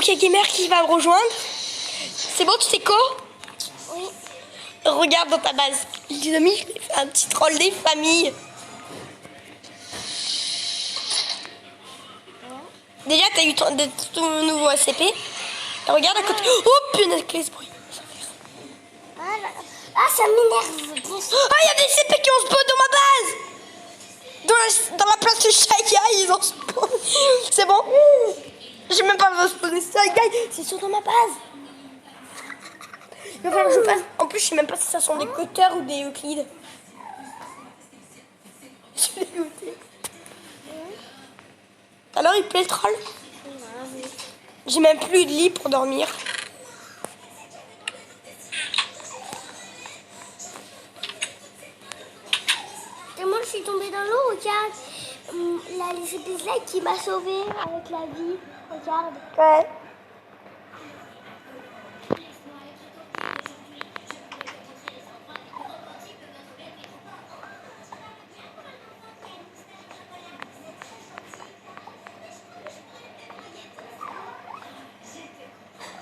Rocket Gamer qui va me rejoindre. C'est bon, tu sais quoi? Oui. Regarde dans ta base. Les amis, je vais faire un petit troll des familles. Déjà, t'as eu ton nouveau ACP. Et regarde à côté. Oh punaise, quel bruit. Ah, ça m'énerve. Ah, il y a des CP qui ont spawn dans ma base. Dans la place de Shy Guy, ils ont spawn. C'est bon? J'ai même pas besoin de spawner Shy Guy. C'est sur dans ma base. Il va falloir que je passe. En plus, je sais même pas si ça sont des cutters ou des Euclides. Je suis dégoûtée. Alors, il plaît le troll? J'ai même plus de lit pour dormir. Et moi, je suis tombée dans l'eau, regarde. Là, les épices là qui m'a sauvée avec la vie. Regarde. Ouais.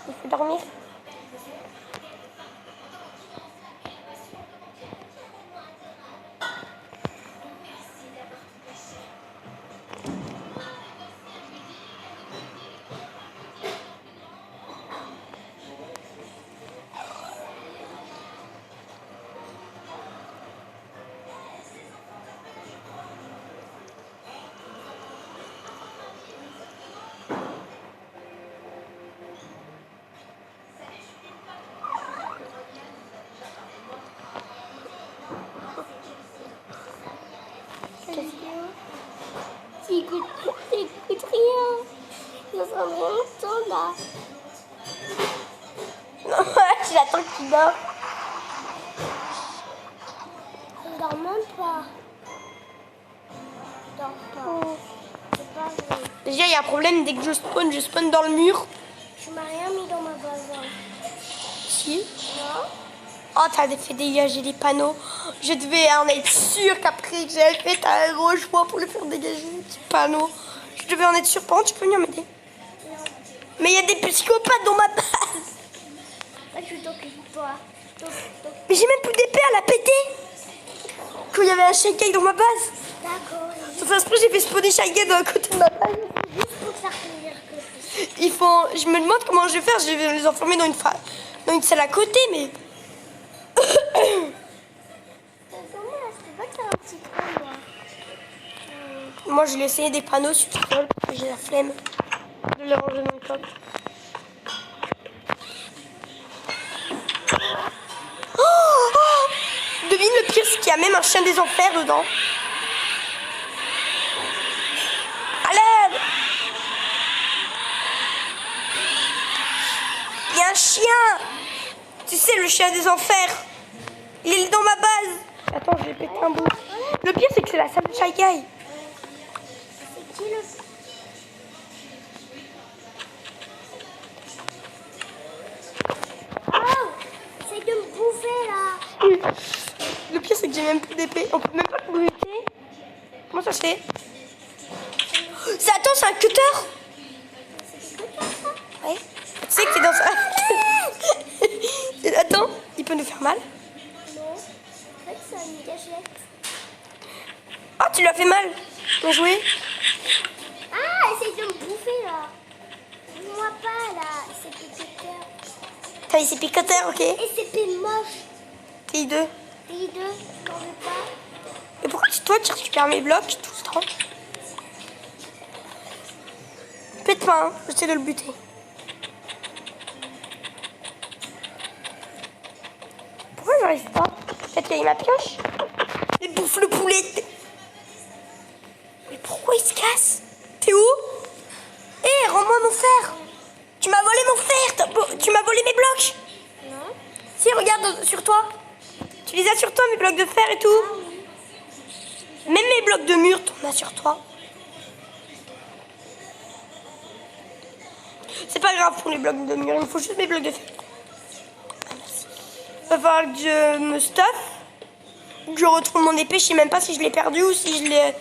Il faut dormir. T'écoutes rien. Ça sera longtemps là. Non, j'attends qu'il dort. Je dors même pas. Je dors pas. C'est pas vrai. Déjà, il y a un problème. Dès que je spawn dans le mur. Tu m'as rien mis dans ma base. Si. Non. Oh, t'as fait dégager les panneaux. Je devais en être sûre qu'après que j'avais fait un gros choix pour le faire dégager les petits panneaux. Je devais en être sûre. Par contre, tu peux venir m'aider? Mais il y a des psychopathes dans ma base. Moi, je t'occupe toi. Mais j'ai même plus d'épée à la péter. Quand il y avait un Shy Guy dans ma base. D'accord. Sauf après, j'ai fait spawner Shy Guy dans le côté de ma base. Juste pour faire plaisir que Ils font... Je me demande comment je vais faire. Je vais les enfermer dans une salle à côté, mais... c'est pas qu'il y a un petit trou, moi. Moi, je vais essayer des panneaux sur TikTok parce que j'ai la flemme de les ranger dans le coq. Devine le pire, c'est qu'il y a même un chien des enfers dedans. À l'aide! Il y a un chien! Tu sais, le chien des enfers. Il est dans ma base. Attends, je vais péter un bout. Le pire, c'est que c'est la salle de Shy Guy. C'est qui le... Oh! C'est de me bouffer, là. Le pire, c'est que j'ai même plus d'épée. On peut même pas le buter. Comment ça se fait? Attends, c'est un cutter? Ouais. Tu sais que t'es dans ça. Attends, il peut nous faire mal. Non. En fait, c'est une gâchette. Ah, tu lui as fait mal. Bien joué. Ah, essaye de me bouffer, là. Moi pas, là. C'est picoteur. T'as laissé picoteur, ok. Et c'est moche. TI2. Les deux, t'en veux pas? Et pourquoi toi, tu récupères mes blocs tout le temps? Pète pas, hein. J'essaie de le buter. Pourquoi j'arrive pas? Peut-être qu'il y a ma pioche. Il bouffe le poulet. Mais pourquoi il se casse? T'es où? Hé, rends-moi mon fer. Tu m'as volé mon fer. Tu m'as volé mes blocs. Non. Si, regarde sur toi. Tu les as sur toi, mes blocs de fer et tout. Même mes blocs de mur, t'en as sur toi. C'est pas grave pour les blocs de mur, il me faut juste mes blocs de fer. Ah, merci. Va falloir que je me stuffe. Que je retrouve mon épée, je sais même pas si je l'ai perdu ou si je l'ai...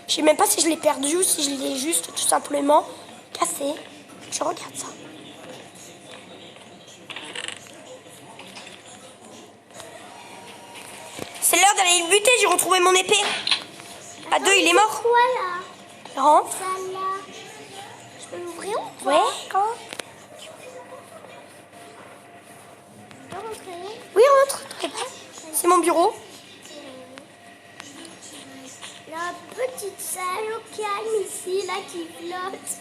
Je sais même pas si je l'ai perdu ou si je l'ai juste tout simplement cassé. Tu regardes ça. C'est l'heure d'aller le buter, j'ai retrouvé mon épée. À deux, il est mort. Quoi là? Rentre. Ça là. Je peux l'ouvrir ou pas? Ouais, rentre. Je peux rentrer? Oui, rentre. C'est mon bureau. La petite salle au calme ici, là, qui flotte.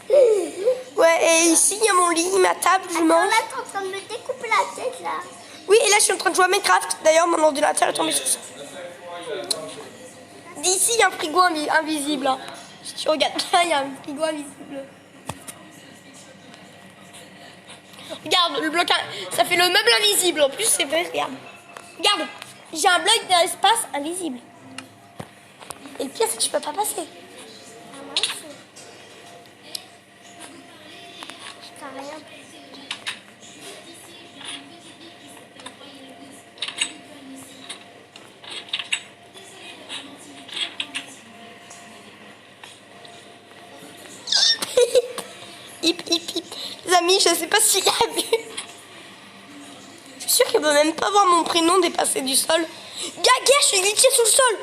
Ouais, et ici, il y a mon lit, ma table, je Attends, mange. là, t'es en train de me découper la tête, là. Oui, et là, je suis en train de jouer à Minecraft. D'ailleurs, mon ordinateur est tombé sur ça. D'ici, il y a un frigo invisible. Hein. Si tu regardes là, il y a un frigo invisible. Regarde, le bloc, ça fait le meuble invisible. En plus, c'est vrai, regarde. Regarde, j'ai un bloc d'espace invisible. Et le pire, c'est que je peux pas passer. Ah, moi aussi. Je fais rien. Hip, hip, hip. Les amis, je sais pas s'il a vu. Je suis sûre qu'il peut même pas voir mon prénom dépasser du sol. Gars, je suis glitché sous le sol.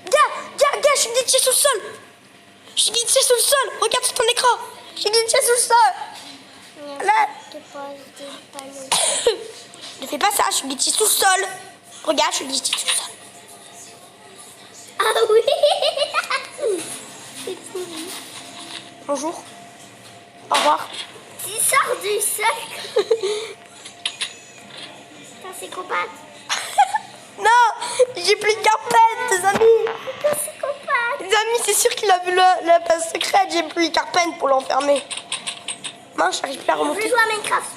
Gars, je suis glitché sous le sol. Je suis glitché sous le sol. Regarde sur ton écran. Je suis glitché sous le sol. Là. Ne fais pas ça, je suis glitché sous le sol. Regarde, je suis glitché sous le sol. Ah oui. C'est pourri. Bonjour. Au revoir. Tu sors du sol. T'es un psychopathe. Non, j'ai plus de carpette, les amis. T'es un psychopathe. Les amis, c'est sûr qu'il a vu la place secrète. J'ai plus de carpette pour l'enfermer. Mince, j'arrive plus à Je veux remonter. jouer à Minecraft.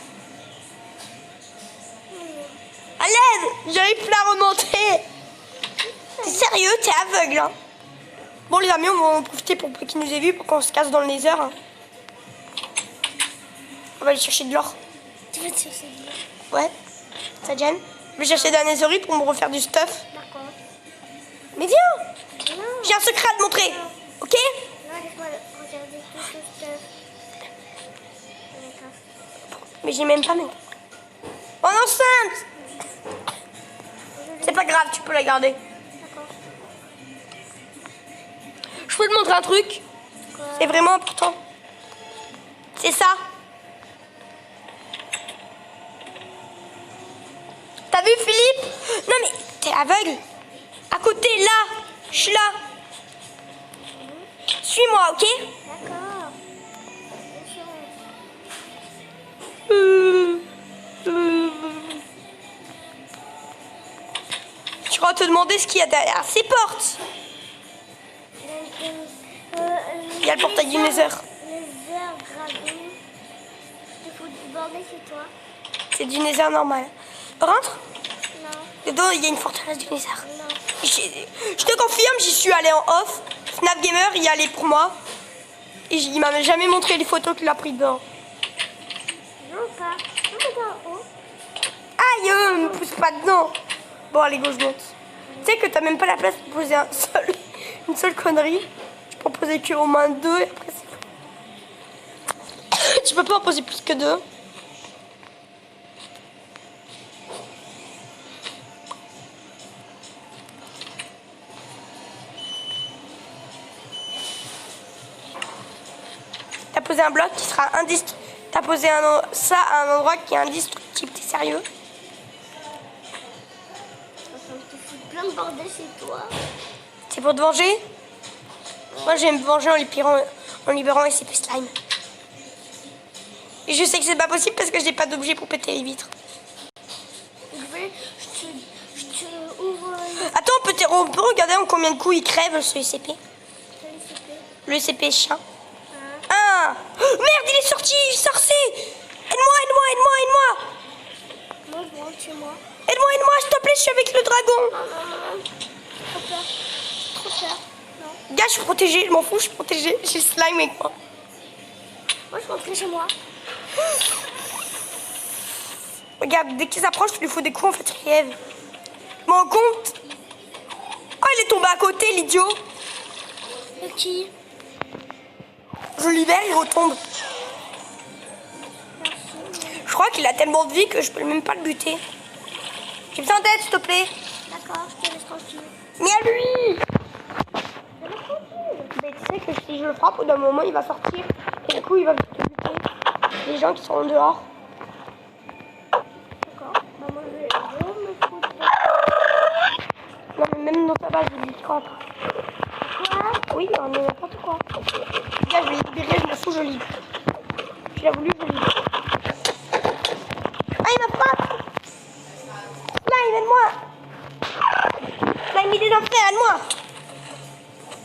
À l'aide, j'arrive plus à remonter. T'es sérieux, t'es aveugle. Hein. Bon, les amis, on va en profiter pour pas qu'ils nous aient vus, pour qu'on se casse dans le nether. Hein. On va aller chercher de l'or. Tu veux te chercher de l'or? Ouais, ça te gêne. Je vais chercher de la netherite pour me refaire du stuff. D'accord. Mais viens, Non. j'ai un secret à te montrer. Ok? Non, laisse-moi regarder tout ce stuff. D'accord. Mais j'ai même pas mis. Oh non, enceinte. C'est pas grave, tu peux la garder. D'accord. Je peux te montrer un truc. Quoi? C'est vraiment important. C'est ça. T'as vu, Philippe? Non mais t'es aveugle. À côté, là. Je suis là. Suis-moi, ok? D'accord. Tu vas te demander ce qu'il y a derrière ces portes. Il y a le portail du Nether. Les heures dragon. Il faut du bordel chez toi. C'est du Nether normal. Rentre. Non. Dedans, il y a une forteresse du Nether. Non. Je te confirme, j'y suis allée en off. Snap Gamer y allait pour moi. Et il m'a jamais montré les photos qu'il a pris dedans. Non, pas. Non, pas en haut. Aïe, me pousse pas dedans. Bon, allez, go, je monte. Tu sais que t'as même pas la place pour poser une seule connerie. Tu peux en poser que au moins deux et après c'est... Tu peux pas en poser plus que deux. T'as posé un bloc qui sera indestructible. T'as posé ça à un endroit qui est indestructible. T'es sérieux? Tu fous plein de bordel chez toi. C'est pour te venger? Moi, je vais me venger en libérant SCP Slime. Et je sais que c'est pas possible parce que j'ai pas d'objet pour péter les vitres. Je te ouvre Attends, on peut regarder en combien de coups il crève ce SCP? Le SCP chien. Ah! Oh, merde, il est sorti, il est sorti! Aide-moi! Moi, je rentre chez moi. Aide-moi, s'il te plaît, je suis avec le dragon. Non. Trop peur. Trop peur. Non. Gars, je suis protégée, je m'en fous, je suis protégée. J'ai le slime avec moi. Moi, je rentre chez moi. Regarde, dès qu'il s'approche, tu lui fous des coups, en fait, il crève. Je m'en rends compte. Oh, il est tombé à côté, l'idiot. De qui? Je le libère, il retombe. Je crois qu'il a tellement de vie que je peux même pas le buter. J'ai besoin d'aide, s'il te plaît. D'accord, je te laisse tranquille. Mais à lui! Je te laisse tranquille. Mais tu sais que si je le frappe, au d'un moment, il va sortir. Et du coup, il va te buter. Les gens qui sont dehors. D'accord. Bah, moi, je vais me foutre. Non, mais même dans ta base, il dit quoi? Quoi? Oui, on est n'importe quoi. Là, je vais libérer, je m'en fous, je libère. Tu l'as voulu, je libère. Ah, il m'a frappé! Slime, aide-moi! Slime, il est dans le frère, aide-moi!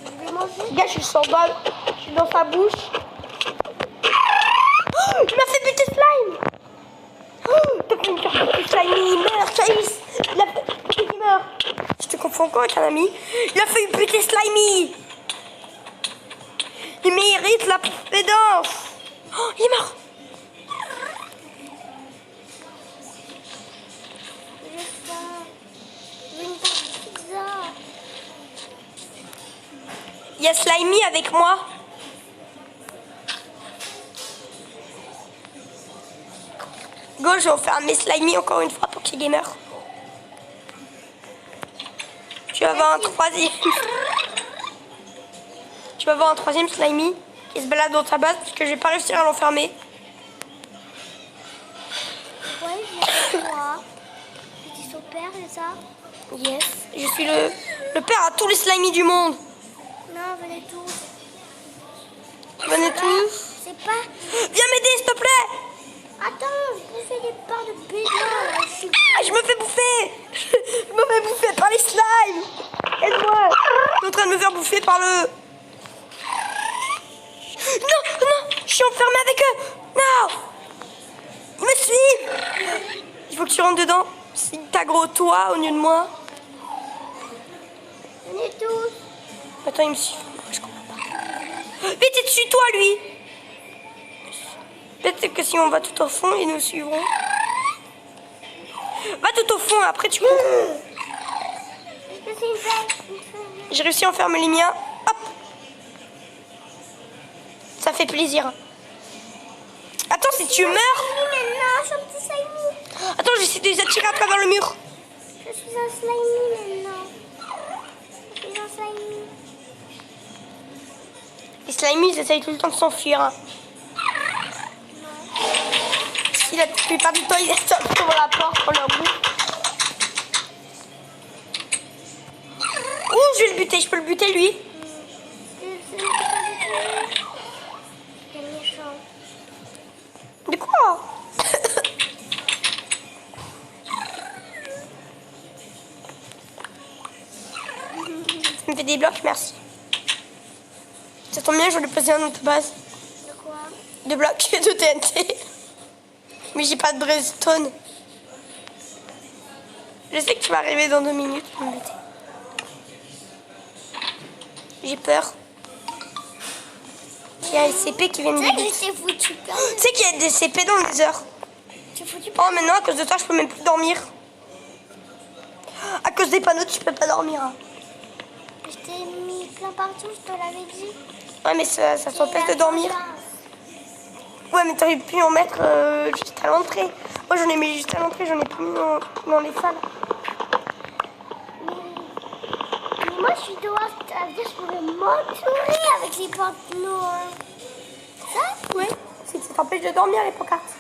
Je vais manger. Gars, je suis sans balle. Je suis dans sa bouche. Oh, il m'a fait buter Slime! Oh, t'as fait une carte de Slime, il meurt, Chase! Il a fait... Il meurt! Je te confonds encore avec un ami. Il a fait buter Slimy! Il mérite la pédance! Oh, il est mort! J'ai faim. Je veux une part de pizza. Il y a Slimy avec moi. Go, je vais enfermer Slimy encore une fois pour qu'il gamer. Tu vas avoir un troisième. Tu vas avoir un troisième Slimy qui se balade dans ta base parce que je vais pas réussir à l'enfermer. Ouais, j'ai moi. Petit son père, c'est ça? Yes. Je suis le père à tous les Slimy du monde. Non, venez tous. Venez tous. C'est pas... Viens m'aider, s'il te plaît. Attends, je fais des parts de pizza. Là. Je suis... Ah, je me fais bouffer. Je me fais bouffer par les slimes. Aide-moi. Je suis en train de me faire bouffer par le... Non, non, je suis enfermée avec eux. Non. Ils me suivent. Il faut que tu rentres dedans. Si t'as gros toi au lieu de moi. Venez tous. Attends, il me suit. Je comprends pas. Vite, t'es dessus, toi, lui. Peut-être que si on va tout au fond, ils nous suivront. Va tout au fond, après tu comprends. Est-ce que c'est une fête? J'ai réussi à enfermer les miens. Hop. Ça fait plaisir. Attends, si tu meurs... Maintenant, je suis un petit slimy. Attends, j'essaie de les attirer à travers le mur. Je suis un slimy maintenant. Je suis un slimy. Les slimies, ils essayent tout le temps de s'enfuir. Hein. Si la plupart du temps, ils sortent devant la porte pour leur bout. Ouh, je vais le buter. Je peux le buter, lui. C'est méchant. De quoi? Ça me fait des blocs, merci. Ça tombe bien, je vais le poser dans notre base. De quoi? De blocs de TNT. Mais j'ai pas de redstone. Je sais que tu vas arriver dans 2 minutes pour me buter. J'ai peur. Il y a un CP qui vient de Tu sais que buter. je t'ai foutu plein Tu de... sais qu'il y a des CP dans les heures. Tu t'ai foutu Oh, maintenant, à cause de toi, je peux même plus dormir. À cause des panneaux, tu peux pas dormir. Hein. Je t'ai mis plein partout, je te l'avais dit. Ouais, mais ça t'empêche de dormir. Ouais, mais t'aurais pu en mettre juste à l'entrée. Moi, j'en ai mis juste à l'entrée, j'en ai pas mis dans les salles. Mais moi, je suis dehors, ça veut dire que je pourrais m'entourer avec les pantalons. Ça? Ouais, c'est que ça t'empêche de dormir, les pancartes.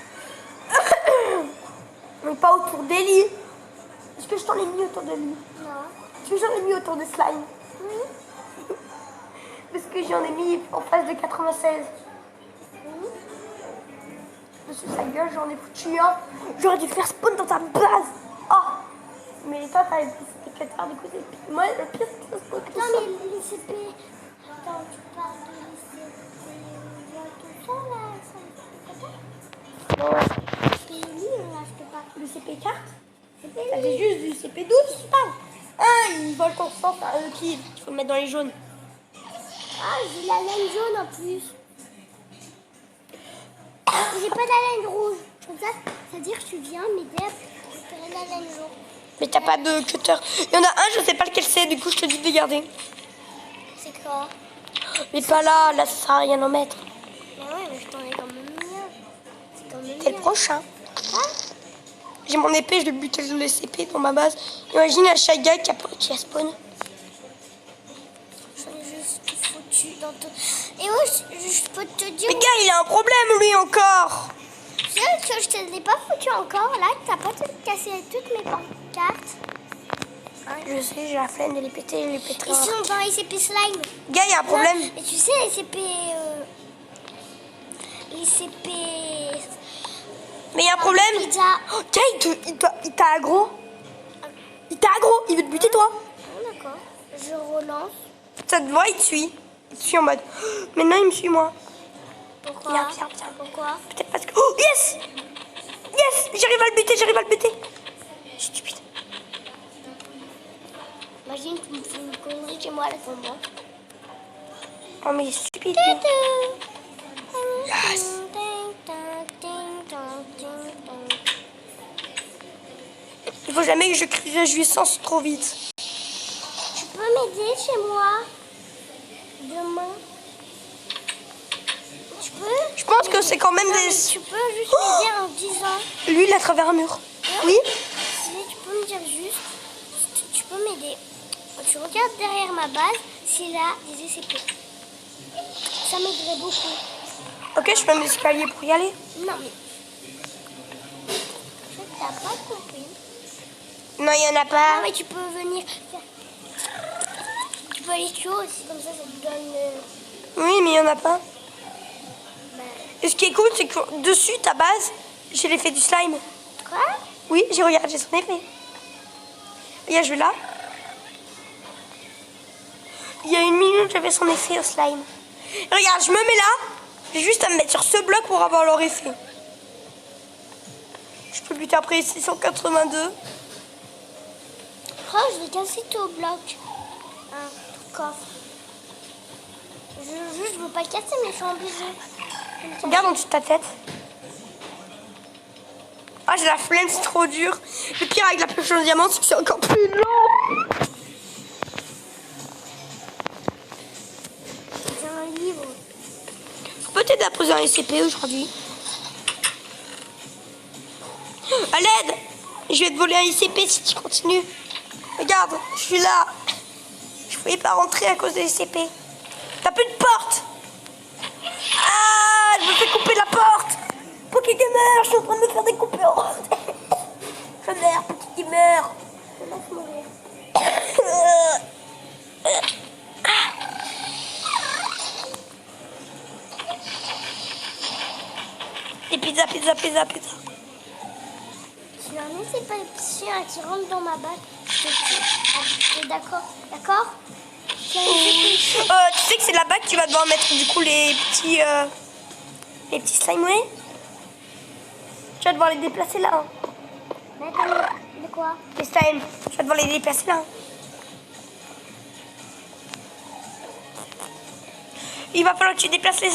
Mais pas autour des lits. Est-ce que je t'en ai mis autour de lit? Non. Est-ce que j'en ai mis autour de slime? Oui. Parce que j'en ai mis en face de 96. Oui. Dessus sa gueule, j'en ai foutu un. J'aurais dû faire spawn dans ta base. Oh. Mais toi, t'as des cutters, du coup, c'est pire. Moi, le pire, c'est que ça spawn tout Non, seul. mais les CP... Attends, tu parles de les CP... tout ça, là, ça Non, ouais. PLU, là, je te parle. Le CP carte. Ça fait juste du CP12, tu parles. Ah, ils volent ton sang, c'est un kill. Il faut le mettre dans les jaunes. Ah, j'ai la laine jaune en plus. J'ai pas la laine rouge. Comme ça, ça veut dire que tu viens m'aider à récupérer la laine jaune. Mais t'as pas de cutter. Il y en a un, je sais pas lequel c'est, du coup, je te dis de les garder. C'est quoi? Mais pas là, là, ça sert à rien d'en mettre. Bah ouais, mais je t'en ai quand même mis un. C'est quand même C'est le bien. prochain. J'ai mon épée, je vais buter le SCP dans ma base. Imagine à chaque gars qui a spawn. Je suis juste foutu dans tout. Et ouais, je peux te dire. Mais gars, il a un problème lui encore. Tu sais que je te l'ai pas foutu encore là, que t'as pas cassé toutes mes pancartes. Je sais, j'ai la flemme de les péter, je les péterai. Ils sont dans les CP slime. Gars, il y a un problème. Non, mais tu sais, les CP. Les CP. Mais il y a un problème. Pizza. Oh, gars, il t'a aggro. Il t'a aggro, il veut te buter toi. Oh, d'accord. Je relance. Ça te voit, il te suit. Il te suit en mode. Maintenant, il me suit moi. Pourquoi? Viens. Pourquoi? Peut-être parce que. Oh, yes! Yes! J'arrive à le buter. Stupide. Imagine, tu me fais une connerie chez moi à la tombe. Oh, mais il est stupide. Yes. Il faut jamais que je crie réjouissance trop vite. Tu peux m'aider chez moi demain? Tu peux? Je pense que c'est quand même Non, mais des. tu peux juste m'aider en disant. Lui, il a travers un mur. Oui? Si tu peux me dire juste, tu peux m'aider. Tu regardes derrière ma base, c'est là des SCP. Ça m'aiderait beaucoup. Ok, je fais mes escaliers pour y aller. Non mais. Je t'as pas compris. Non, il y en a Non pas. mais tu peux venir. Tu peux aller sur haut aussi, comme ça te donne. Oui, mais il y en a pas. Bah, Et ce qui est cool, c'est que dessus, ta base, j'ai l'effet du slime. quoi? Oui, regarde, j'ai son effet. Regarde, je vais là. Il y a 1 minute, j'avais son effet au slime. Regarde, je me mets là. J'ai juste à me mettre sur ce bloc pour avoir leur effet. Je peux buter après 682. Oh, je vais casser tout au bloc. Un coffre. Je veux pas le casser, mais je suis obligée. Regarde en dessous de ta tête. Ah, j'ai la flemme, c'est trop dur. Le pire avec la pioche en diamant, c'est que c'est encore plus long. J'ai un livre. Peut-être à poser un SCP aujourd'hui. À l'aide! Je vais te voler un SCP si tu continues. Regarde, je suis là. Je pouvais pas rentrer à cause des SCP. T'as plus de porte. Ah, je me fais couper la porte. Pokégamer, je suis en train de me faire découper. Je meurs, Pokégamer. Je vais pas mourir. Et pizza. Si jamais c'est pas le chien qui rentre dans ma balle, je te tue. T'es d'accord? D'accord? Tu sais que c'est là-bas que tu vas devoir mettre du coup les petits slime, ouais. Tu vas devoir les déplacer là. Hein. Mais attends, de quoi? Les slime, tu vas devoir les déplacer là. Hein. Il va falloir que tu déplaces les...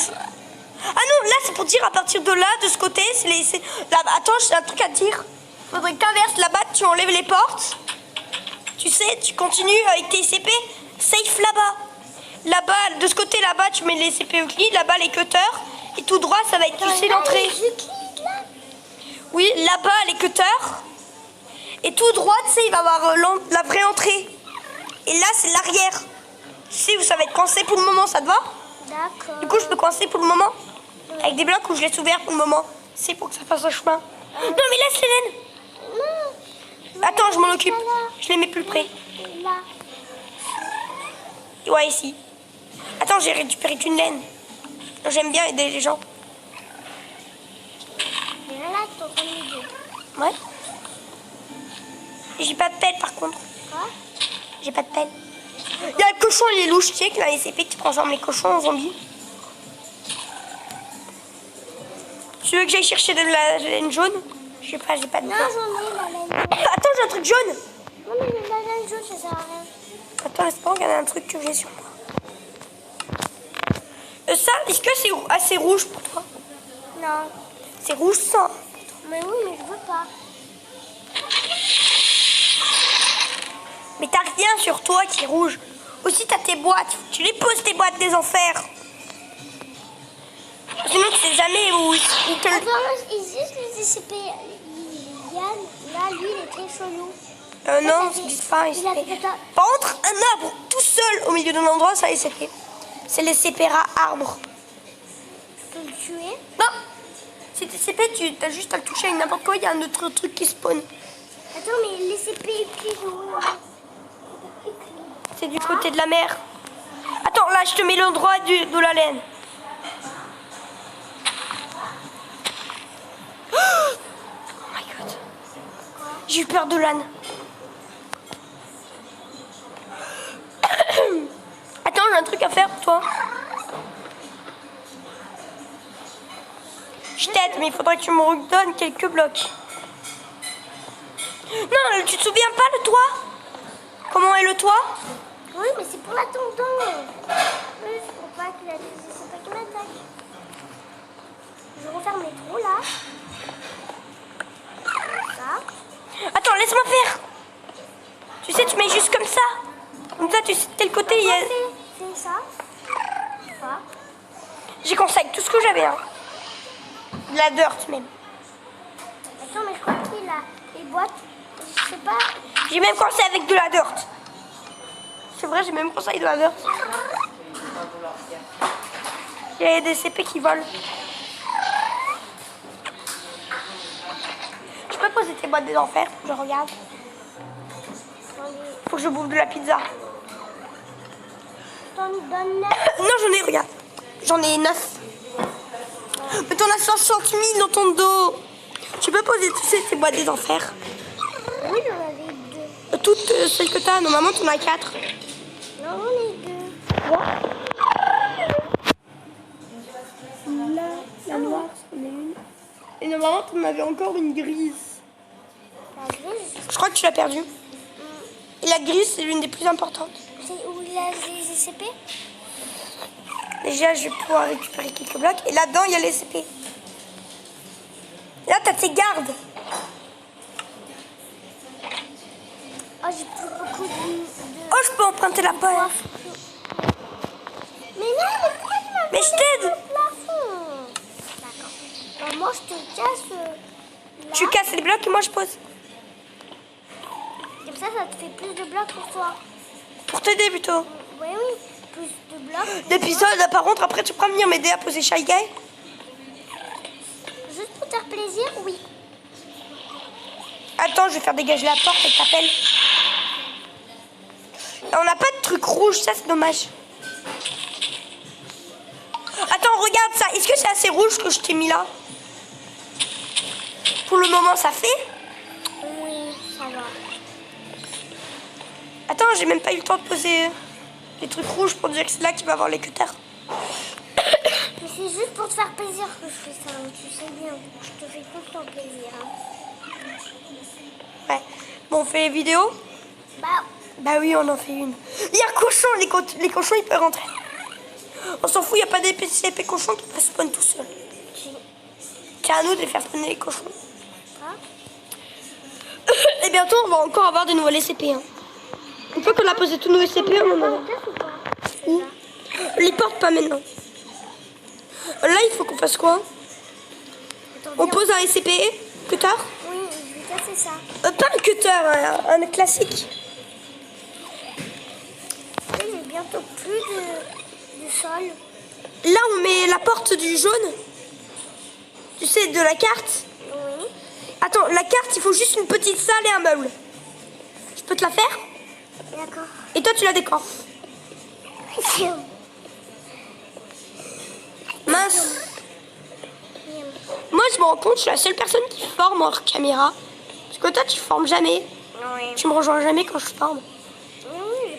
Ah non, là c'est pour dire à partir de là, de ce côté, c'est les... Là, attends, j'ai un truc à te dire. Il faudrait que t'inverses là-bas, tu enlèves les portes. Tu sais, tu continues avec tes CP, safe là-bas. Là-bas, de ce côté là-bas, tu mets les CP Euclid, là-bas les cutters. Et tout droit, ça va être, tu sais, l'entrée. Oui, là-bas, les cutters. Et tout droit, tu sais, il va y avoir la vraie entrée. Et là, c'est l'arrière. Tu sais où ça va être coincé pour le moment, ça te va? D'accord. Du coup, je peux coincer pour le moment. Avec des blocs où je laisse ouvert pour le moment. C'est pour que ça fasse un chemin. Non, mais laisse les laines. Non. Attends, je m'en occupe. Je les mets plus près. Là. Ouais, ici. Attends, j'ai récupéré une laine. J'aime bien aider les gens. Et là, t'es en train de m'aider. Ouais. J'ai pas de pelle par contre. Quoi? J'ai pas de pelle. Il y a le cochon, il est louche. Tu sais que dans les CP, tu transformes les cochons en zombies. Tu veux que j'aille chercher de la laine jaune? Je sais pas, j'ai pas de Non, pelle. j'en ai la laine jaune. Attends, j'ai un truc jaune. Non, mais la laine jaune, ça sert à rien. Attends, laisse-moi regarder un truc que j'ai sur moi. Ça, est-ce que c'est assez rouge pour toi? Non. C'est rouge ça. Mais oui, mais je veux pas. Mais t'as rien sur toi qui est rouge. Aussi, t'as tes boîtes. Tu les poses, tes boîtes des enfers. Sinon, tu sais jamais où te... Attends, ici, les SCP, Yann, Là, lui, il est très chelou. Non, c'est juste pas un Il a SCP. fait ça. Par contre, un arbre tout seul au milieu d'un endroit, c'est un SCP. C'est les SCP arbre. Tu peux le tuer. Non, si t'es SCP, tu as juste à le toucher avec n'importe quoi, il y a un autre truc qui spawn. Attends, mais les CP, C'est du côté de la mer. Attends, là, je te mets l'endroit de la laine. Oh my god. J'ai eu peur de l'âne. Attends, j'ai un truc à faire pour toi. Je t'aide, mais il faudrait que tu me redonnes quelques blocs. Non, tu te souviens pas le toit? Comment est le toit? Oui, mais c'est pour l'attendant. Oui, c'est pour pas qu'il a c'est pas qu'il m'attaque. Je referme les trous là. Ça. Attends, laisse-moi faire. Tu sais, tu mets juste comme ça. Comme ça, tu sais de quel côté il y a... C'est ça. Ça. J'ai commencé avec tout ce que j'avais. Hein. De la dirt même. Attends, mais je crois qu'il a les boîtes. Je sais pas. J'ai même commencé avec de la dirt. C'est vrai, j'ai même commencé avec de la dirt. Il y a des CP qui volent. Je peux poser tes boîtes des enfers? Je regarde. Faut que je bouffe de la pizza. T'en donnes Non, j'en ai, regarde. J'en ai 9. Mais t'en as 160 000 dans ton dos. Tu peux poser toutes tes boîtes des enfers? Oui, j'en avais deux. Toutes celles que t'as. Normalement, t'en as 4. Non, j'en ai deux. Là, la noire, c'en est une. Et normalement, t'en avais encore une grise. La grise, Je crois que tu l'as perdue. Et la grise, c'est l'une des plus importantes. c'est où il a les CP. Déjà, je vais pouvoir récupérer quelques blocs. Et là-dedans, il y a les CP. Là, t'as tes gardes. Oh, j'ai plus beaucoup de... Oh, je peux emprunter la poêle. Mais non, mais pourquoi tu m'as Mais je t'aide. le plafond? D'accord. Bah, moi, je te casse là. Tu casses les blocs et moi, je pose. Comme ça te fait plus de blocs pour toi. Pour t'aider plutôt. Oui, oui, plus de blocs. pour D'épisodes, par contre, après, tu pourras venir m'aider à poser Shy Guy. toi. Juste pour te faire plaisir, oui. Attends, je vais faire dégager la porte et je t'appelle. On n'a pas de truc rouge, ça, c'est dommage. Attends, regarde ça. Est-ce que c'est assez rouge que je t'ai mis là? Pour le moment, ça fait. Oui, ça va. Attends, j'ai même pas eu le temps de poser les trucs rouges pour dire que c'est là qu'il va avoir les cutters. Mais c'est juste pour te faire plaisir que je fais ça. Tu sais bien, je te fais tout le temps plaisir. Hein. Ouais. Bon, on fait les vidéos? Bah oui, on en fait une. Il y a un cochon, les cochons, ils peuvent rentrer. On s'en fout, il n'y a pas des CP cochons qui peuvent spawn tout seul. C'est à nous de les faire spawner les cochons. Hein? Et bientôt, on va encore avoir de nouveaux SCP. Hein. Une fois qu'on a posé tous nos SCP, on en a. Ou pas? Où? Les portes pas maintenant. Là, il faut qu'on fasse quoi? Attends, On viens. pose un SCP, cutter? Oui, je vais casser ça. Pas un cutter, un classique. Oui, j'ai bientôt plus de sol. Là, on met la porte du jaune. Tu sais, de la carte. Oui. Attends, la carte, il faut juste une petite salle et un meuble. Je peux te la faire? D'accord. Et toi, tu la décores. Mince. Moi, je me rends compte, je suis la seule personne qui forme hors caméra. Parce que toi, tu formes jamais. Oui. Tu me rejoins jamais quand je forme. Oui,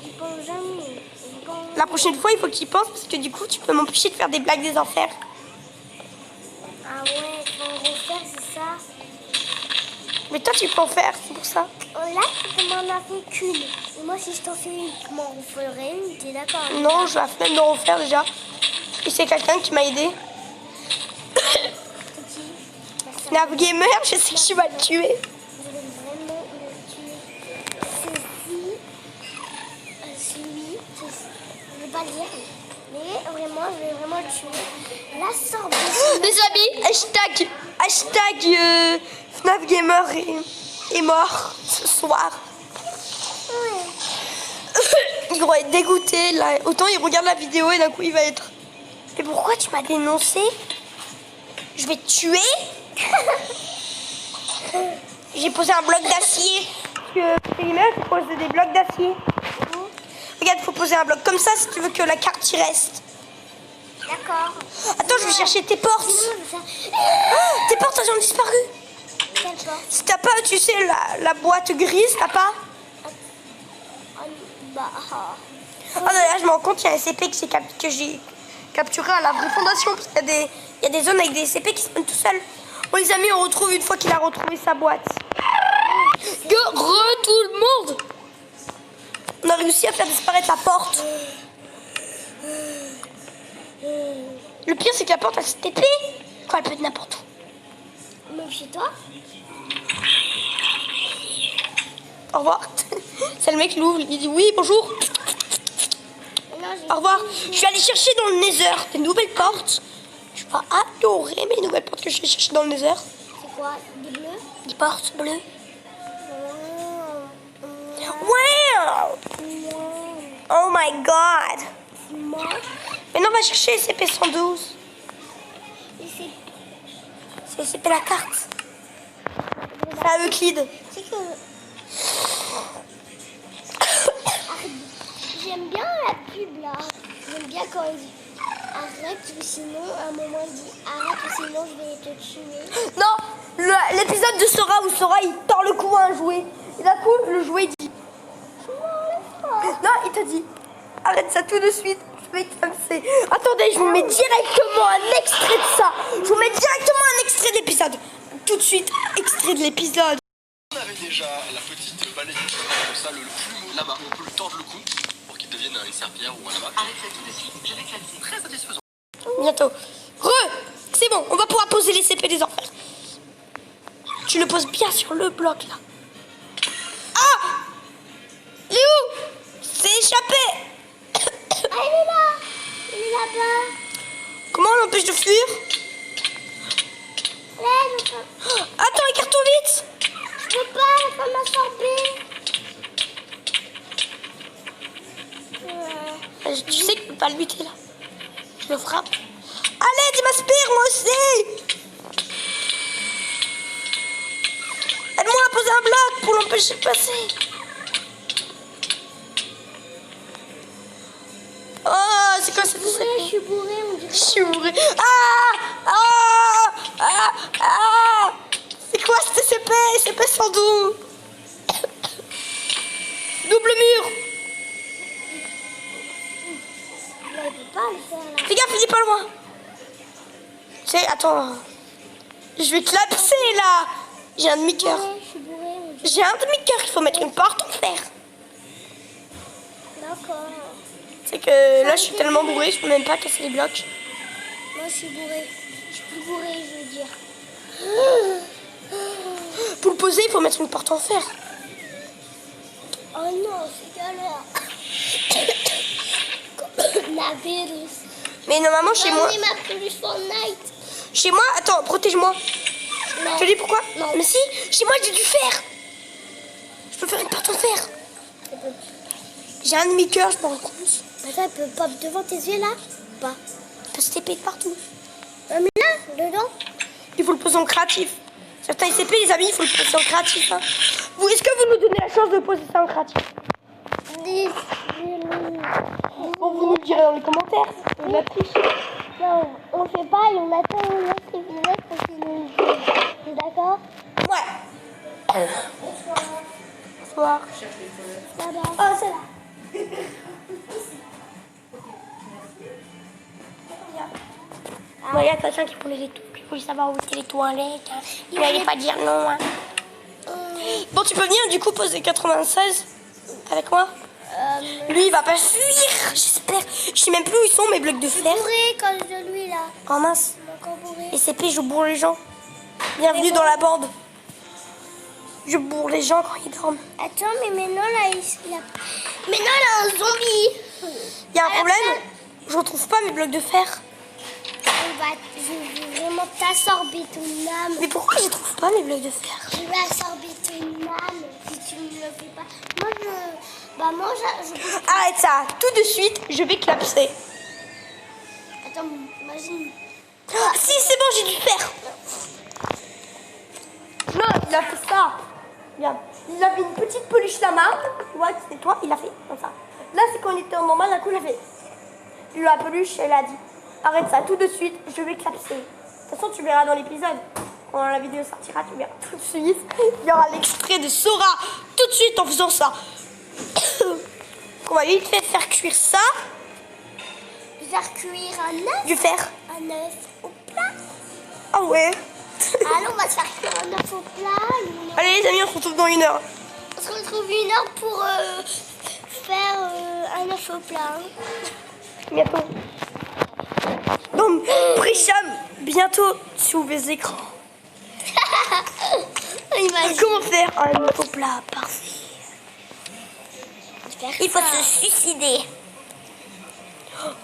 j'y pense jamais. J'y pense- La prochaine fois, il faut que tu y penses parce que du coup, tu peux m'empêcher de faire des blagues des enfers. Ah ouais, faut en refaire, c'est ça. Mais toi, tu peux en faire, c'est pour ça. Là, tu m'en as fait qu'une. Et moi, si je t'en fais une, tu m'en referais une, t'es d'accord? Non, je vais la flemme d'en refaire déjà. Et c'est quelqu'un qui m'a aidé. Petit. Bah, ça, Nav Gamer, je sais que tu vas le tuer. je vais vraiment le tuer. Celui, je vais pas le dire. Mais vraiment, je vais vraiment le tuer. La sorte de... Les amis, hashtag FNAF Gamer est mort ce soir. Il va être dégoûté là. Autant il regarde la vidéo et d'un coup il va être. Mais pourquoi tu m'as dénoncé? Je vais te tuer. J'ai posé un bloc d'acier. Gamer, il faut poser des blocs d'acier. Regarde, il faut poser un bloc comme ça si tu veux que la carte y reste. D'accord. Attends, je vais chercher tes portes. Tes portes, elles ont disparu. Quelle porte? Si t'as pas, tu sais, la boîte grise, t'as pas? Bah. Ah non, là, je me rends compte qu'il y a un SCP que j'ai capturé à la vraie fondation. Parce qu'il y a des zones avec des SCP qui se prennent tout seuls. On les a mis, on retrouve une fois qu'il a retrouvé sa boîte. Tout le monde. On a réussi à faire disparaître la porte. Le pire, c'est que la porte, elle s'est TP. Quoi, elle peut être n'importe où. Même chez toi? Au revoir. C'est le mec qui l'ouvre, il dit oui, bonjour. Non, Au revoir. Je vais aller chercher dans le Nether des nouvelles portes. Tu vas adorer mes nouvelles portes que je vais chercher dans le Nether. c'est quoi? Des bleus? Des portes bleues. Wow! Oh my god! Moi, Maintenant, on va chercher SCP-112. c'est C'est SCP la carte. C'est à Euclide. c'est que j'aime bien la pub là. J'aime bien quand il dit arrête ou sinon à un moment il dit arrête ou sinon je vais te tuer. Non, l'épisode de Sora où Sora il tord le cou à un jouet. Et d'un coup, le jouet il dit. Non, il te dit arrête ça tout de suite. Je vais clamser. Attendez, je vous mets directement un extrait de ça. Je vous mets directement un extrait de l'épisode. Tout de suite, extrait de l'épisode. On avait déjà la petite balayette comme ça, le plumeau là-bas. On peut lui tordre le cou pour qu'il devienne une serpillière ou un lama. Arrête ça tout de suite, je vais clamser. Très satisfaisant. Bientôt. C'est bon, on va pouvoir poser les CP des enfers. Tu le poses bien sur le bloc là. Ah! Il est où? C'est échappé. Ah, il est là. Il est là-bas. Comment on l'empêche de fuir? Là, Attends, écarte-toi vite. je peux pas, elle va m'absorber. Tu sais que tu peux pas le buter là. Je le frappe. Allez, il m'aspire moi aussi. Aide-moi à poser un bloc pour l'empêcher de passer. Oh, c'est quoi cette Je SCP? suis bourrée, on dirait. Je suis bourré. Ah! C'est quoi cette SCP? SCP-112. Double mur. Là, il peut pas le faire là. Fais gaffe, il est pas loin. Tu sais, attends. Je vais clapser là. J'ai un demi-cœur. Ouais, je suis bourrée, on dirait. J'ai un demi-cœur. Il faut mettre une porte en fer. D'accord. C'est que là, je suis tellement bourrée, je peux même pas casser les blocs. Moi, je suis bourrée. Je suis plus bourrée, je veux dire. Pour le poser, il faut mettre une porte en fer. Oh non, c'est galère. La virus. Mais normalement, chez moi, Donnez ma plus Fortnite. attends, protège-moi. Non. Je te dis pourquoi? Non. Mais si, chez moi, j'ai du fer. Je peux faire une porte en fer. J'ai un demi-cœur, je me rends compte. Attends, elle peut pas devant tes yeux là? Pas. Il peut se taper de partout. Mais là, dedans? Il faut le poser en créatif. Certains SCP, les amis, il faut le poser en créatif. Hein. Est-ce que vous nous donnez la chance de poser ça en créatif? Bon, vous nous le direz dans les commentaires. On a triché. Non, on le fait pas et on attend on laisse les villages pour qu'ils nous disent. T'es d'accord? Ouais. Bonsoir. Bye Oh, c'est là. Bon, il y a quelqu'un qui voulait savoir où étaient les toilettes. Hein. Il n'allait pas dire non. Hein. Bon, tu peux venir du coup poser 96 avec moi? Lui, il va pas fuir, j'espère. Je sais même plus où ils sont mes blocs de fer. bourré quand je lui là. Oh mince. Encore bourré. Et CP, je bourre les gens. Bienvenue dans la bande. Je bourre les gens quand ils dorment. Attends, mais maintenant là, maintenant il a un zombie. Il y a un problème? Je retrouve pas mes blocs de fer. Je veux vraiment t'absorber ton âme. Mais pourquoi je trouve pas mes blocs de fer? Je vais absorber ton âme si tu ne le fais pas. Moi, je... Arrête ça, tout de suite, je vais clapser. Attends, imagine. Ah, si, c'est bon, j'ai du fer. Non, il a fait ça. Regarde, il avait une petite peluche la main. Tu vois, c'était toi, il a fait comme ça. Là, c'est quand on était en normal, d'un coup, il a fait. La peluche, elle a dit, arrête ça, tout de suite, je vais clapser. De toute façon, tu verras dans l'épisode. Quand la vidéo sortira, tu verras tout de suite. Il y aura l'extrait de Sora tout de suite en faisant ça. On va vite fait faire cuire ça. Faire cuire un œuf. Du fer. Un œuf au plat. Ah ouais. Allons, on va se faire cuire un œuf au plat. Allez les amis, on se retrouve dans 1 heure. On se retrouve 1 heure pour faire un œuf au plat. Bientôt. Donc, Prisham, bientôt sur les écrans. Imagine. Comment faire un œuf au plat parfait? Il faut se suicider.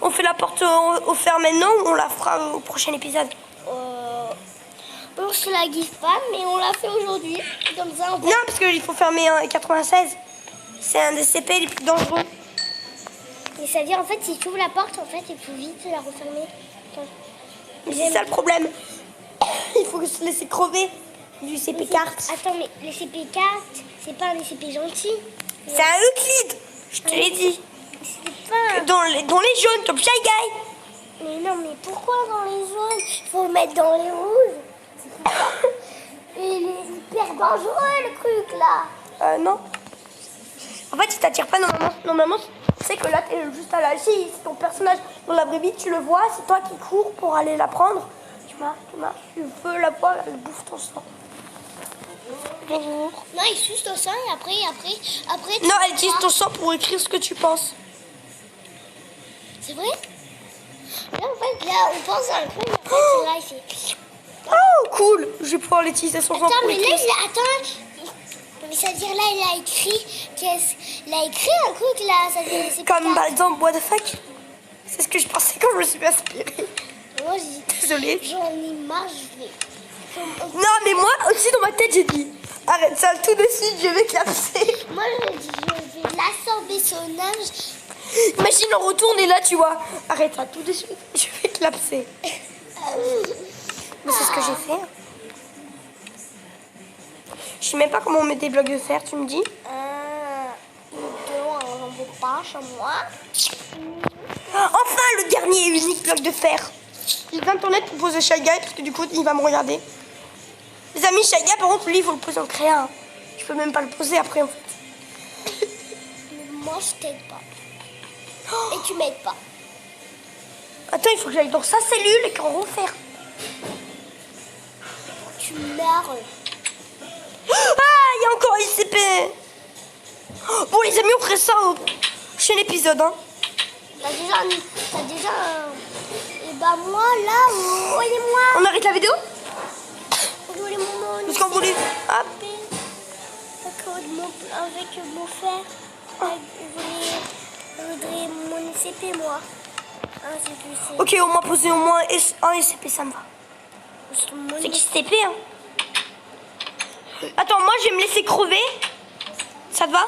On fait la porte au fer maintenant ou on la fera au prochain épisode? On se la guise pas, mais on l'a fait aujourd'hui. Comme ça, on peut... Non, parce qu'il faut fermer un 96. C'est un des CP les plus dangereux. Et c'est-à-dire, en fait, si tu ouvres la porte, en fait, il faut vite la refermer. Mais c'est ça le problème. Il faut se laisser crever du CP carte. Attends, mais les CP cartes, c'est pas un CP gentil. C'est un Euclide, je te l'ai dit. C'est pas un... Dans les jaunes, top Shy Guy. Mais non, mais pourquoi dans les jaunes? Il faut le mettre dans les rouges. Et il est hyper dangereux, le truc, là. Non. En fait, il t'attire pas normalement. Normalement, c'est que là, t'es juste à la si ton personnage dans la vraie vie, tu le vois, c'est toi qui cours pour aller la prendre. Tu veux la voir, elle bouffe ton sang. Bonjour. Non, il suce ton sang et après... Non, elle utilise ton sang pour écrire ce que tu penses. C'est vrai? Là, en fait, là, on pense à un truc, mais après, c'est là, ici. Oh, cool. Je vais pouvoir l'utiliser son sang Attends, pour mais là, écrire. mais ça veut dire là, il a écrit... Il a écrit un truc, là, ça veut dire... c'est Comme pas- par exemple, what the fuck. C'est ce que je pensais quand je me suis inspirée. Moi, j'ai... Désolée. J'en ai marre, je vais... Non, mais moi aussi dans ma tête, j'ai dit arrête ça tout de suite, je vais clapser. Moi, je dis, je vais l'absorber son âge. Imagine, on retourne et là, tu vois. Arrête ça tout de suite, je vais clapser. Mais c'est ce que j'ai fait. Je sais même pas comment on met des blocs de fer, tu me dis. On veut pas chez moi. Enfin, le dernier et unique bloc de fer. Il vient de tourner pour poser Shy Guy parce que du coup, il va me regarder. Les amis, Shy Guy, par contre, lui, il faut le poser en créa. Je peux même pas le poser après, en fait. Mais moi, je t'aide pas. Et tu m'aides pas. Attends, il faut que j'aille dans sa cellule et qu'on refaire. Tu meurs. Ah, il y a encore ICP. Bon, les amis, on ferait ça au prochain épisode. Hein. T'as déjà un... Et bah moi, là, voyez-moi. On arrête la vidéo Voyez mon parce qu'on voulait... Hop. Avec mon frère. Je voudrais mon ICP, moi. Ok, au moins poser au moins un ICP, ça me va. C'est qui STP, hein. Attends, moi, je vais me laisser crever. Ça te va?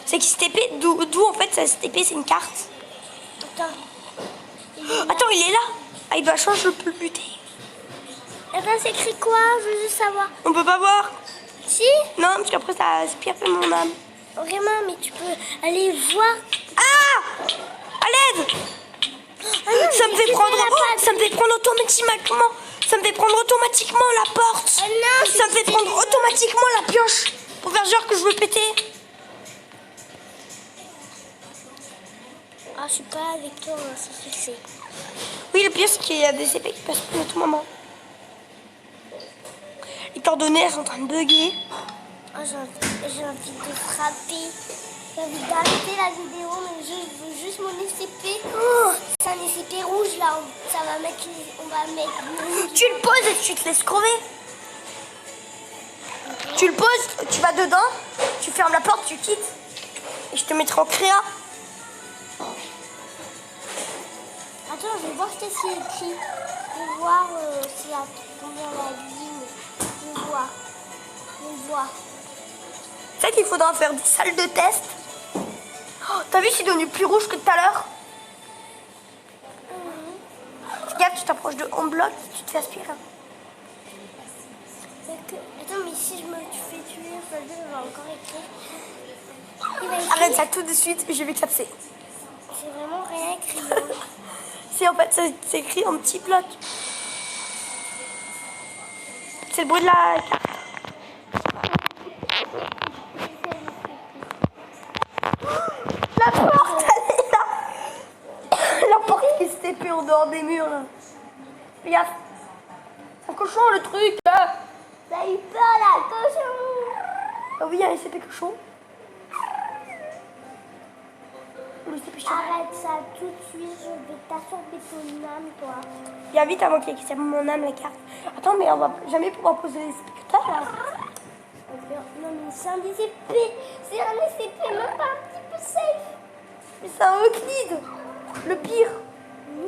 C'est qui STP, d'où en fait, ça STP, c'est une carte. Attends, il est là. Ah, il doit changer, je peux le buter. Attends, c'est écrit quoi? Je veux juste savoir. On peut pas voir. Si? Non, parce qu'après, ça aspire plus mon âme. Vraiment, mais tu peux aller voir. Ah! À l'aide! Ah non, Ça me mais fait prendre... la Oh, ça me fait prendre automatiquement... Ça me fait prendre automatiquement la porte. Ah non, Ça me fait prendre automatiquement la pioche. Pour faire genre que je veux péter. Ah, je suis pas avec toi, c'est fixé. Oui, le pire, c'est qu'il y a des CP qui passent plus à tout moment. Les coordonnées, elles sont en train de bugger. Ah, j'ai envie de frapper. J'ai envie d'arrêter la vidéo, mais je veux juste mon SCP. Oh, c'est un SCP rouge, là. Ça va mettre... On va mettre... Tu le poses et tu te laisses crever. Tu le poses, tu vas dedans, tu fermes la porte, tu quittes. Et je te mettrai en créa. Attends, je vais voir ce que c'est écrit. vais voir si la combien la ligne. Je vois. Je vois. C'est vrai qu'il faudra faire des salles de test. Oh, t'as vu, c'est devenu plus rouge que tout à l'heure. Regarde, tu t'approches de on bloc, tu te fais aspirer. Attends, mais si je me fais tuer, ça veut dire que je vais encore écrire. Il va écrire. Arrête ça tout de suite, je vais capser. C'est vraiment rien écrit. Si en fait c'est écrit en petit bloc. C'est le bruit de la carte. La porte, elle est là. La porte qui se TP en dehors des murs là. Regarde. C'est un cochon le truc là. T'as eu peur là, cochon. Ah oui, il y a un SCP cochon. Le SCP cochon. Arrête ça tout de suite, je vais t'absorber ton âme, toi. Viens vite avant qu'il y ait mon âme la carte. Attends, mais on va jamais pouvoir poser les spectateurs là. Non mais c'est un DCP, c'est un DCP, même pas un petit peu safe. Mais c'est un Euclide. Le pire.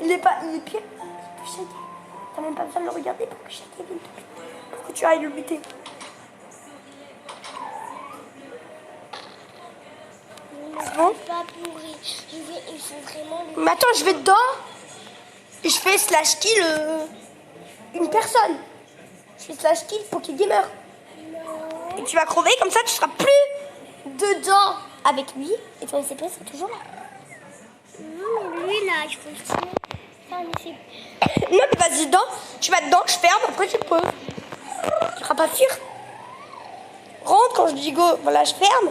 Il est pire que Shaggy. T'as même pas besoin de le regarder pour que Shaggy vienne te buter. Pour que tu ailles le buter. C'est bon? Pas pourri. Ils sont vraiment... Mais attends, je vais dedans. Et je fais slash kill une personne. Je fais slash kill Poké Gamer. Et tu vas crever, comme ça tu seras plus dedans avec lui. Et ton SCP sera toujours là. Lui là, il faut le tuer. C'est un DCP. Non mais vas-y dedans, tu vas dedans, je ferme, après tu poses. Tu seras pas sûr. Rentre quand je dis go, voilà je ferme.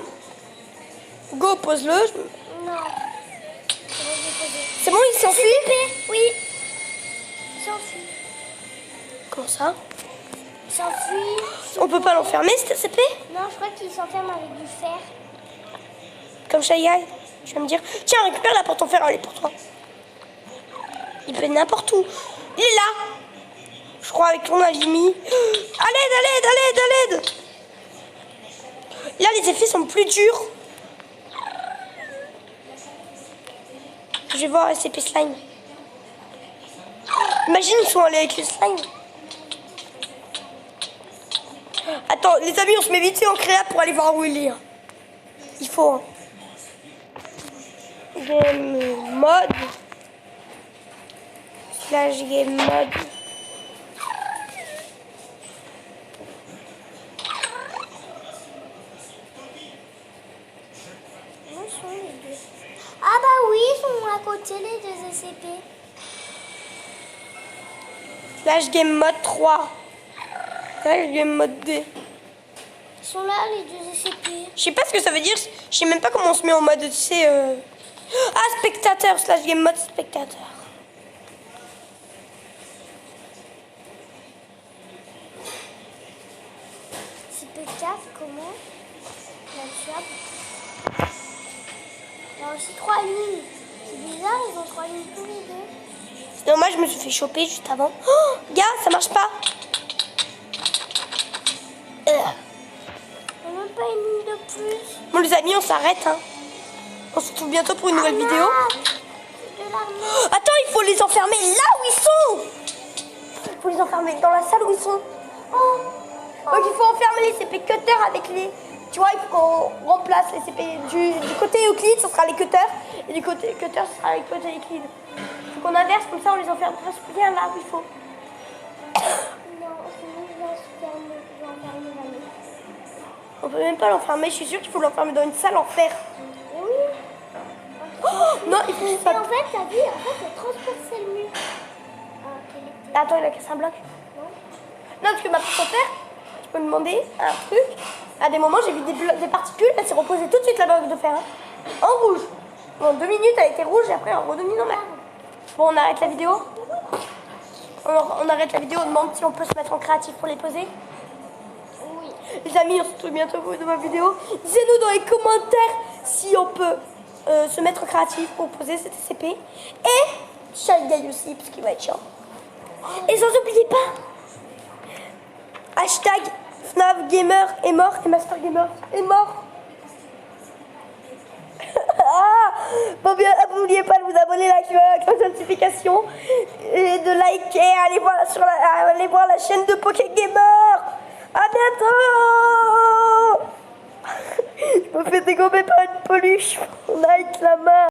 Go, pose-le. Non. C'est bon, il s'enfuit? Oui. Il s'enfuit. Comment ça? Il s'enfuit. On peut pas l'enfermer cet SCP? Non, je crois qu'il s'enferme avec du fer. Comme Shy Guy. Tu vas me dire, tiens, récupère la porte en fer, elle est pour toi. Il peut être n'importe où. Il est là. Je crois avec ton avis mis. À l'aide, à l'aide, à l'aide, à l'aide. Là, les effets sont plus durs. Je vais voir SCP Slime. Imagine, ils sont allés avec les slime. Attends, les amis, on se met vite fait en créa pour aller voir où il est. Il faut. Hein. Game mode. Slash game mode. Où sont les deux? Ah bah oui, ils sont à côté les deux SCP. Slash game mode 3. Slash game mode 2. Ils sont là les deux SCP. Je sais pas ce que ça veut dire. Je sais même pas comment on se met en mode, tu sais. Ah, spectateur. Slash game mode spectateur. CP4, comment? La job. Il y a aussi 3 lignes. C'est bizarre, ils ont 3 lignes tous les deux. C'est dommage, je me suis fait choper juste avant. Oh, gars, ça marche pas. Il n'y a même pas une ligne de plus. Bon, les amis, on s'arrête. Hein. On se retrouve bientôt pour une nouvelle vidéo. C'est de l'arnaque. Attends, il faut les enfermer là où ils sont. Il faut les enfermer dans la salle où ils sont. Donc il faut enfermer les CP cutters avec les... Tu vois, il faut qu'on remplace les CP du côté Euclide, ce sera les cutters. Et du côté cutter, ce sera les côté Euclide. Il faut qu'on inverse, comme ça on les enferme presque bien là où il faut. Non, sinon je vais enfermer la maison. On peut même pas l'enfermer, je suis sûre qu'il faut l'enfermer dans une salle en fer. Mais oui. Oh, non, il faut Et pas... en fait, t'as vu, elle transpercé le mur. Ah, quel était... Attends, il a cassé un bloc. Non. Non, parce que ma petite père, tu peux me demander un truc. À des moments, j'ai vu des particules, elle s'est reposée tout de suite la bloc de fer. Hein. En rouge. En 2 minutes, elle était rouge et après, elle est redevenue normale. Bon, on arrête la vidéo. On arrête la vidéo, on demande si on peut se mettre en créatif pour les poser. Oui. Les amis, on se retrouve bientôt pour une nouvelle vidéo. Dites-nous dans les commentaires si on peut se mettre en créatif pour poser cette SCP. Et Shy Guy aussi, parce qu'il va être chiant. Et sans oublier pas, hashtag FNAF Gamer est mort et Master Gamer est mort. Bon, bien, n'oubliez pas de vous abonner, la cloche de notification et de liker. liker, allez voir la chaîne de Pokégamer. À bientôt. Je me fais dégommer par une peluche. Like la main.